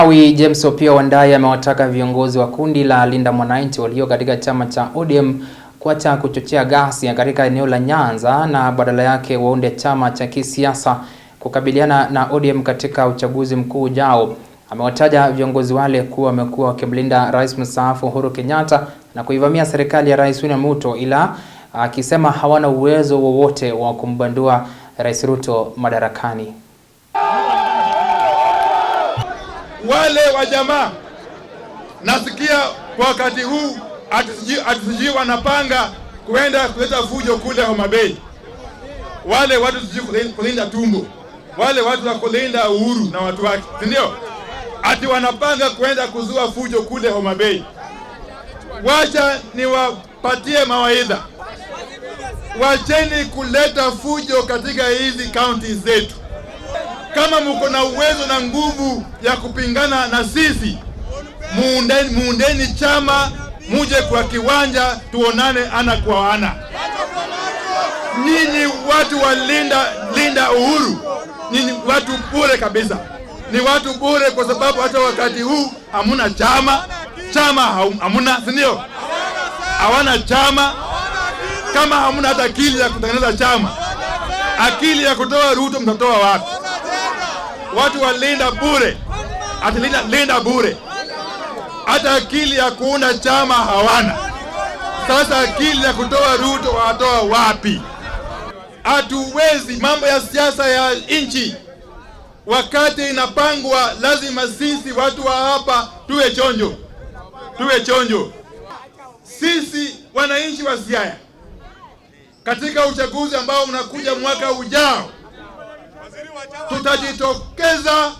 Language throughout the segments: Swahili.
James Opiyo Wandayi amewataka viongozi wa kundi la Linda Mwananchi walio katika chama cha ODM kuacha kuchochea ghasia katika eneo la Nyanza na badala yake waunde chama cha kisiasa kukabiliana na ODM katika uchaguzi mkuu ujao. Amewataja viongozi wale kuwa wamekuwa wakimlinda Rais mstaafu Uhuru Kenyatta na kuivamia serikali ya Rais William Ruto, ila akisema hawana uwezo wowote wa kumbandua Rais Ruto madarakani. Wale wa jamaa nasikia kwa wakati huu atisijui wanapanga kuenda kuleta fujo kule Homa Bay. Wale watu sijui kulinda tumbo, wale watu wa kulinda Uhuru na watu wake, ndio ati wanapanga kuenda kuzua fujo kule Homa Bay. Wacha niwapatie mawaidha, wacheni kuleta fujo katika hizi county zetu. Kama mko na uwezo na nguvu ya kupingana na sisi, muundeni chama, muje kwa kiwanja tuonane ana kwa ana. Nyinyi watu wa linda Uhuru, nyinyi watu bure kabisa. Ni watu bure kwa sababu hata wakati huu hamuna chama hamuna, si ndio? Hawana chama. Kama hamuna hata akili ya kutengeneza chama, akili ya kutoa Ruto mtatoa wapi? Watu walinda bure, linda bure. Hata akili ya kuunda chama hawana. Sasa akili ya kutoa Ruto watoa wapi? Hatuwezi mambo ya siasa ya nchi. Wakati inapangwa lazima sisi watu wa hapa tuwe chonjo. Sisi wananchi wa Siaya, katika uchaguzi ambao unakuja mwaka ujao, tutajitokeza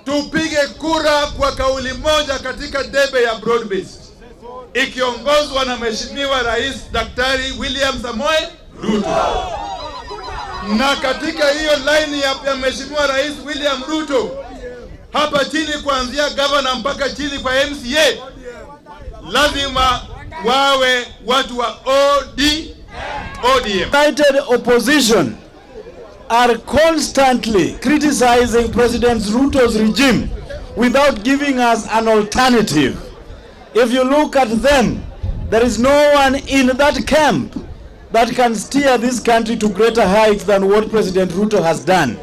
tupige kura kwa kauli moja katika debe ya broad based, ikiongozwa na Mheshimiwa Rais Daktari William Samoei Ruto. Na katika hiyo line ya Mheshimiwa Rais William Ruto, hapa chini kuanzia governor mpaka chini kwa MCA, lazima wawe watu wa ODM. United opposition are constantly criticizing President Ruto's regime without giving us an alternative. If you look at them, there is no one in that camp that can steer this country to greater heights than what President Ruto has done.